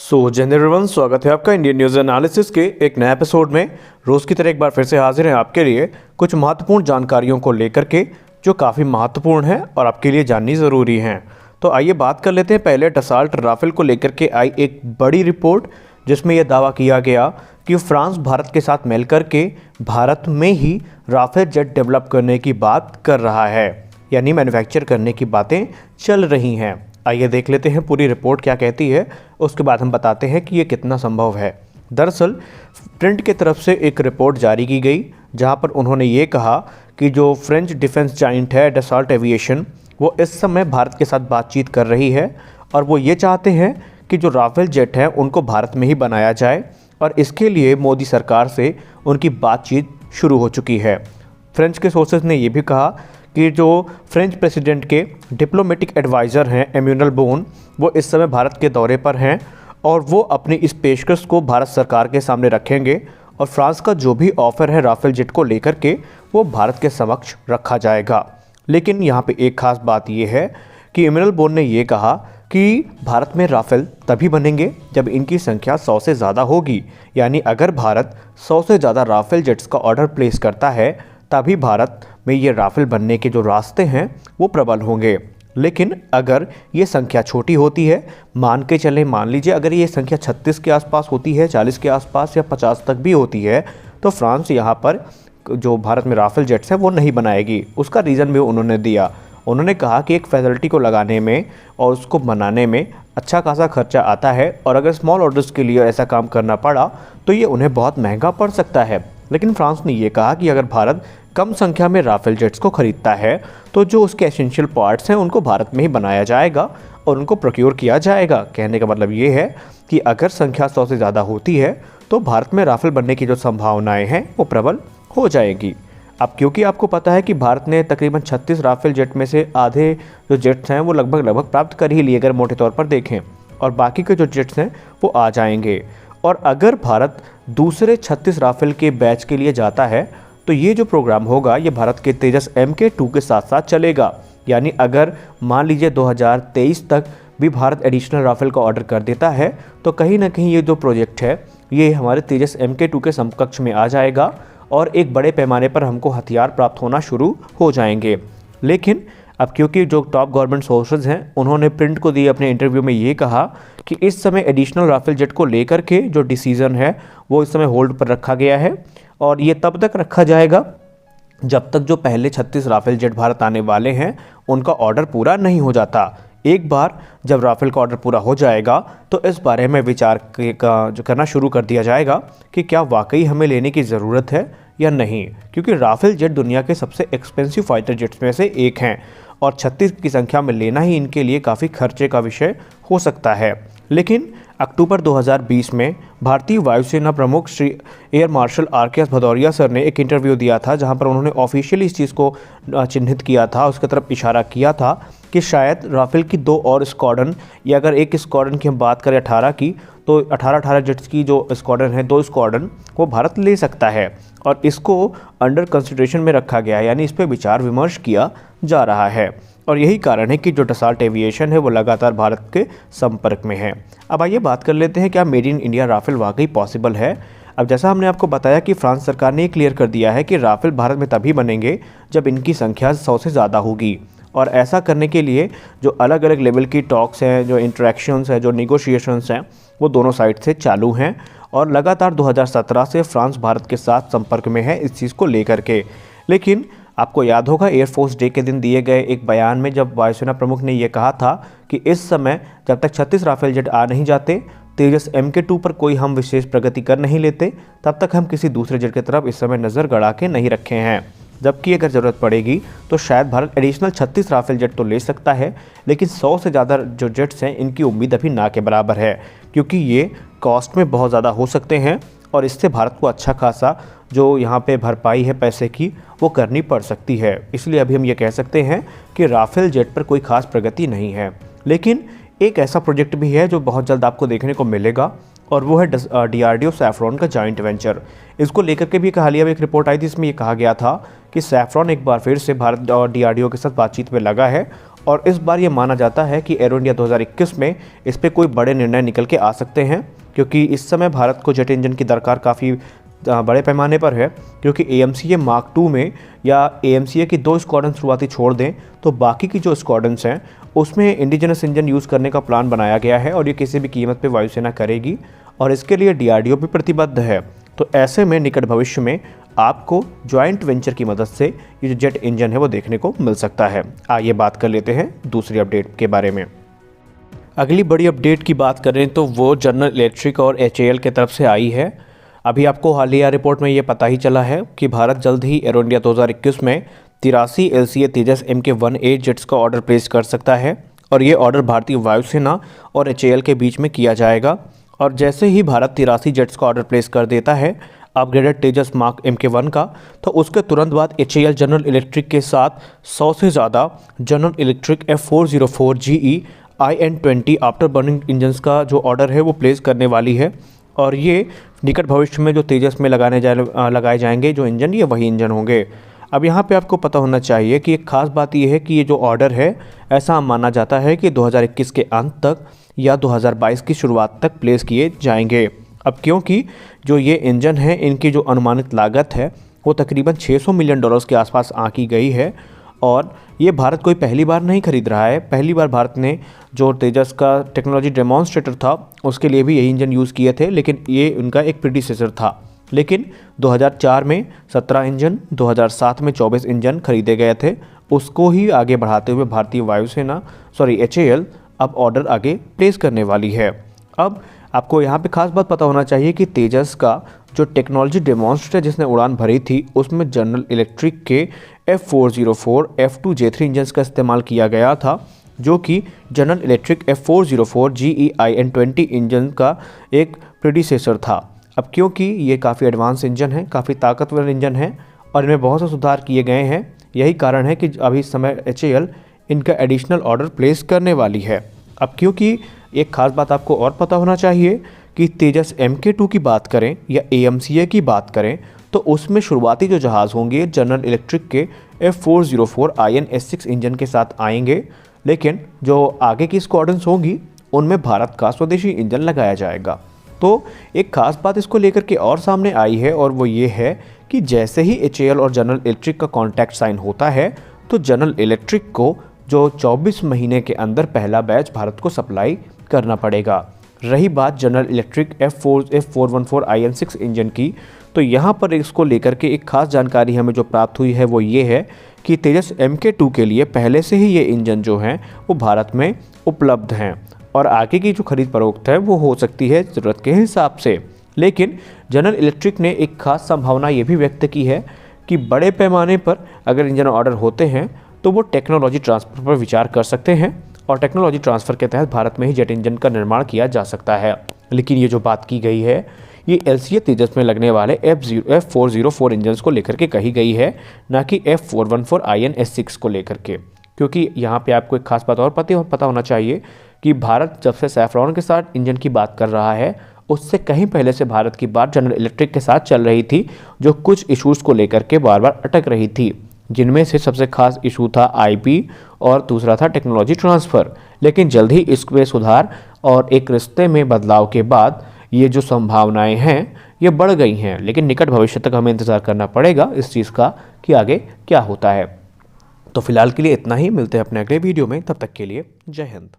जय स्वागत है आपका इंडियन न्यूज़ एनालिसिस के एक नए एपिसोड में। रोज़ की तरह एक बार फिर से हाजिर हैं आपके लिए कुछ महत्वपूर्ण जानकारियों को लेकर के जो काफ़ी महत्वपूर्ण है और आपके लिए जाननी ज़रूरी हैं। तो आइए बात कर लेते हैं पहले डसाल्ट राफेल को लेकर के आई एक बड़ी रिपोर्ट, जिसमें यह दावा किया गया कि फ्रांस भारत के साथ मिल कर के भारत में ही राफेल जेट डेवलप करने की बात कर रहा है, यानी मैन्युफैक्चर करने की बातें चल रही हैं। आइए देख लेते हैं पूरी रिपोर्ट क्या कहती है, उसके बाद हम बताते हैं कि ये कितना संभव है। दरअसल प्रिंट की तरफ से एक रिपोर्ट जारी की गई, जहां पर उन्होंने ये कहा कि जो फ्रेंच डिफेंस जाइंट है डसॉल्ट एविएशन, वो इस समय भारत के साथ बातचीत कर रही है और वो ये चाहते हैं कि जो राफेल जेट है उनको भारत में ही बनाया जाए, और इसके लिए मोदी सरकार से उनकी बातचीत शुरू हो चुकी है। फ्रेंच के सोर्सेज ने यह भी कहा कि जो फ्रेंच प्रेसिडेंट के डिप्लोमेटिक एडवाइज़र हैं एम्यूनल बोन, वो इस समय भारत के दौरे पर हैं और वो अपनी इस पेशकश को भारत सरकार के सामने रखेंगे और फ्रांस का जो भी ऑफ़र है राफेल जेट को लेकर के वो भारत के समक्ष रखा जाएगा। लेकिन यहाँ पे एक ख़ास बात ये है कि एम्यूनल बोन ने ये कहा कि भारत में राफेल तभी बनेंगे जब इनकी संख्या 100 से ज़्यादा होगी, यानी अगर भारत 100 से ज़्यादा राफेल जेट्स का ऑर्डर प्लेस करता है तभी भारत में ये राफेल बनने के जो रास्ते हैं वो प्रबल होंगे। लेकिन अगर ये संख्या छोटी होती है, मान लीजिए अगर ये संख्या 36 के आसपास होती है, 40 के आसपास या 50 तक भी होती है, तो फ्रांस यहाँ पर जो भारत में राफेल जेट्स हैं वो नहीं बनाएगी। उसका रीज़न भी उन्होंने दिया। उन्होंने कहा कि एक फैसिलिटी को लगाने में और उसको बनाने में अच्छा खासा खर्चा आता है और अगर स्मॉल ऑर्डर्स के लिए ऐसा काम करना पड़ा तो ये उन्हें बहुत महंगा पड़ सकता है। लेकिन फ्रांस ने ये कहा कि अगर भारत कम संख्या में राफेल जेट्स को खरीदता है तो जो उसके एसेंशियल पार्ट्स हैं उनको भारत में ही बनाया जाएगा और उनको प्रोक्योर किया जाएगा। कहने का मतलब ये है कि अगर संख्या 100 से ज़्यादा होती है तो भारत में राफेल बनने की जो संभावनाएं हैं वो प्रबल हो जाएगी। अब क्योंकि आपको पता है कि भारत ने तकरीबन 36 राफेल जेट में से आधे जो जेट्स हैं वो लगभग प्राप्त कर ही लिए अगर मोटे तौर पर देखें, और बाकी के जो जेट्स हैं वो आ जाएंगे। और अगर भारत दूसरे 36 राफेल के बैच के लिए जाता है तो ये जो प्रोग्राम होगा ये भारत के तेजस MK2 के साथ साथ चलेगा। यानी अगर मान लीजिए 2023 तक भी भारत एडिशनल राफेल का ऑर्डर कर देता है तो कहीं ना कहीं ये जो प्रोजेक्ट है ये हमारे तेजस MK2 के समकक्ष में आ जाएगा और एक बड़े पैमाने पर हमको हथियार प्राप्त होना शुरू हो जाएंगे। लेकिन अब क्योंकि जो टॉप गवर्नमेंट सोर्सेज हैं उन्होंने प्रिंट को दिए अपने इंटरव्यू में ये कहा कि इस समय एडिशनल राफेल जेट को लेकर के जो डिसीज़न है वो इस समय होल्ड पर रखा गया है और ये तब तक रखा जाएगा जब तक जो पहले 36 राफेल जेट भारत आने वाले हैं उनका ऑर्डर पूरा नहीं हो जाता। एक बार जब राफेल का ऑर्डर पूरा हो जाएगा तो इस बारे में विचार जो करना शुरू कर दिया जाएगा कि क्या वाकई हमें लेने की ज़रूरत है या नहीं, क्योंकि राफेल जेट दुनिया के सबसे एक्सपेंसिव फाइटर जेट्स में से एक हैं और 36 की संख्या में लेना ही इनके लिए काफ़ी खर्चे का विषय हो सकता है। लेकिन अक्टूबर 2020 में भारतीय वायुसेना प्रमुख Shri air marshal RKS Bhadauria sir ने एक इंटरव्यू दिया था जहां पर उन्होंने ऑफिशियली इस चीज़ को चिन्हित किया था, उसकी तरफ इशारा किया था कि शायद राफेल की 2 और स्क्वाड्रन, या अगर एक स्क्वाड्रन की हम बात करें 18 की, तो 18 जेट्स की जो स्क्वाड्रन है 2 स्क्वाड्रन वो भारत ले सकता है और इसको अंडर कंसिडरेशन में रखा गया है, यानी इस पर विचार विमर्श किया जा रहा है। और यही कारण है कि जो डसॉल्ट एविएशन है वो लगातार भारत के संपर्क में है। अब आइए बात कर लेते हैं क्या मेड इन इंडिया राफेल वाकई पॉसिबल है। अब जैसा हमने आपको बताया कि फ्रांस सरकार ने क्लियर कर दिया है कि राफेल भारत में तभी बनेंगे जब इनकी संख्या 100 से ज़्यादा होगी, और ऐसा करने के लिए जो अलग अलग लेवल की टॉक्स हैं, जो इंटरेक्शंस हैं, जो निगोशिएशंस हैं, वो दोनों साइड से चालू हैं और लगातार 2017 से फ्रांस भारत के साथ संपर्क में है इस चीज़ को लेकर के। लेकिन आपको याद होगा एयरफोर्स डे के दिन दिए गए एक बयान में जब वायुसेना प्रमुख ने यह कहा था कि इस समय जब तक 36 राफेल जेट आ नहीं जाते, तेजस MK2 पर कोई हम विशेष प्रगति कर नहीं लेते, तब तक हम किसी दूसरे जेट की तरफ इस समय नज़र गड़ा के नहीं रखे हैं। जबकि अगर ज़रूरत पड़ेगी तो शायद भारत एडिशनल 36 राफेल जेट तो ले सकता है, लेकिन 100 से ज़्यादा जो जेट्स हैं इनकी उम्मीद अभी ना के बराबर है, क्योंकि ये कॉस्ट में बहुत ज़्यादा हो सकते हैं और इससे भारत को अच्छा खासा जो यहाँ पे भरपाई है पैसे की वो करनी पड़ सकती है। इसलिए अभी हम ये कह सकते हैं कि राफेल जेट पर कोई खास प्रगति नहीं है। लेकिन एक ऐसा प्रोजेक्ट भी है जो बहुत जल्द आपको देखने को मिलेगा और वो है DRDO सैफ्रॉन का जॉइंट वेंचर। इसको लेकर के भी हालिया में एक रिपोर्ट आई थी, इसमें ये कहा गया था कि सैफ्रॉन एक बार फिर से भारत और DRDO के साथ बातचीत में लगा है और इस बार ये माना जाता है कि एरो इंडिया 2021 में इस पे कोई बड़े निर्णय निकल के आ सकते हैं, क्योंकि इस समय भारत को जेट इंजन की दरकार काफ़ी बड़े पैमाने पर है। क्योंकि AMCA मार्क 2 में या AMCA की 2 स्क्वाड्रन शुरुआती छोड़ दें तो बाकी की जो स्क्वाड्रन्स हैं उसमें इंडिजिनस इंजन यूज़ करने का प्लान बनाया गया है और ये किसी भी कीमत पे वायुसेना करेगी और इसके लिए DRDO भी प्रतिबद्ध है। तो ऐसे में निकट भविष्य में आपको जॉइंट वेंचर की मदद से ये जो जेट इंजन है वो देखने को मिल सकता है। आइए बात कर लेते हैं दूसरी अपडेट के बारे में। अगली बड़ी अपडेट की बात करें तो वो जनरल इलेक्ट्रिक और HAL की तरफ से आई है। अभी आपको हालिया रिपोर्ट में ये पता ही चला है कि भारत जल्द ही एरो इंडिया 2021 में 83 LCA तेजस Mk-1A जेट्स का ऑर्डर प्लेस कर सकता है और ये ऑर्डर भारतीय वायुसेना और HAL के बीच में किया जाएगा। और जैसे ही भारत 83 जेट्स का ऑर्डर प्लेस कर देता है अपग्रेडेड तेजस मार्क Mk-1 का, तो उसके तुरंत बाद HAL जनरल इलेक्ट्रिक के साथ 100 से ज़्यादा general electric F404 GE IN20 after burning engines का जो ऑर्डर है वो प्लेस करने वाली है। और ये निकट भविष्य में जो तेजस में लगाए जाएंगे जो इंजन, ये वही इंजन होंगे। अब यहाँ पे आपको पता होना चाहिए कि एक ख़ास बात ये है कि ये जो ऑर्डर है ऐसा माना जाता है कि 2021 के अंत तक या 2022 की शुरुआत तक प्लेस किए जाएंगे। अब क्योंकि जो ये इंजन है इनकी जो अनुमानित लागत है वो तकरीबन $600 मिलियन के आसपास आंकी गई है और ये भारत कोई पहली बार नहीं खरीद रहा है। पहली बार भारत ने जो तेजस का टेक्नोलॉजी डेमोन्स्ट्रेटर था उसके लिए भी यही इंजन यूज़ किए थे, लेकिन ये उनका एक प्रीडिसेसर था। लेकिन 2004 में 17 इंजन, 2007 में 24 इंजन खरीदे गए थे। उसको ही आगे बढ़ाते हुए भारतीय वायुसेना HAL अब ऑर्डर आगे प्लेस करने वाली है। अब आपको यहाँ पे खास बात पता होना चाहिए कि तेजस का जो टेक्नोलॉजी डेमोन्स्ट्रेटर जिसने उड़ान भरी थी उसमें जनरल इलेक्ट्रिक के F404 F2J3 इंजन्स का इस्तेमाल किया गया था, जो कि general electric F404 GE IN20 engine का एक प्रीडिसेसर था। अब क्योंकि ये काफ़ी एडवांस इंजन है, काफ़ी ताकतवर इंजन है और इनमें बहुत से सुधार किए गए हैं, यही कारण है कि अभी इस समय HAL इनका एडिशनल ऑर्डर प्लेस करने वाली है। अब क्योंकि एक खास बात आपको और पता होना चाहिए कि तेजस Mk-2 की बात करें या AMCA की बात करें तो उसमें शुरुआती जो जहाज़ होंगे जनरल इलेक्ट्रिक के F404 IN-S6 इंजन के साथ आएंगे, लेकिन जो आगे की स्क्वाड्रन्स होंगी उनमें भारत का स्वदेशी इंजन लगाया जाएगा। तो एक खास बात इसको लेकर के और सामने आई है और वो ये है कि जैसे ही HAL और जनरल इलेक्ट्रिक का कॉन्ट्रैक्ट साइन होता है तो जनरल इलेक्ट्रिक को जो 24 महीने के अंदर पहला बैच भारत को सप्लाई करना पड़ेगा। रही बात general electric F414 IN-6 engine की, तो यहाँ पर इसको लेकर के एक खास जानकारी हमें जो प्राप्त हुई है वो ये है कि तेजस Mk-2 के लिए पहले से ही ये इंजन जो हैं वो भारत में उपलब्ध हैं और आगे की जो खरीद फरोख्त है वो हो सकती है ज़रूरत के हिसाब से। लेकिन जनरल इलेक्ट्रिक ने एक खास संभावना ये भी व्यक्त की है कि बड़े पैमाने पर अगर इंजन ऑर्डर होते हैं तो वो टेक्नोलॉजी ट्रांसफ़र पर विचार कर सकते हैं और टेक्नोलॉजी ट्रांसफ़र के तहत भारत में ही जेट इंजन का निर्माण किया जा सकता है। लेकिन ये जो बात की गई है ये LCA तेजस में लगने वाले F404 इंजन्स को लेकर के कही गई है, ना कि F414 IN-S6 को लेकर के। क्योंकि यहाँ पे आपको एक खास बात और पता होना चाहिए कि भारत जब से सैफ्रॉन के साथ इंजन की बात कर रहा है उससे कहीं पहले से भारत की बात जनरल इलेक्ट्रिक के साथ चल रही थी, जो कुछ इश्यूज़ को लेकर के बार बार अटक रही थी, जिनमें से सबसे खास इशू था IP और दूसरा था टेक्नोलॉजी ट्रांसफ़र। लेकिन जल्द ही इसमें सुधार और एक रिश्ते में बदलाव के बाद ये जो संभावनाएं हैं ये बढ़ गई हैं। लेकिन निकट भविष्य तक हमें इंतज़ार करना पड़ेगा इस चीज़ का कि आगे क्या होता है। तो फिलहाल के लिए इतना ही, मिलते हैं अपने अगले वीडियो में, तब तक के लिए जय हिंद।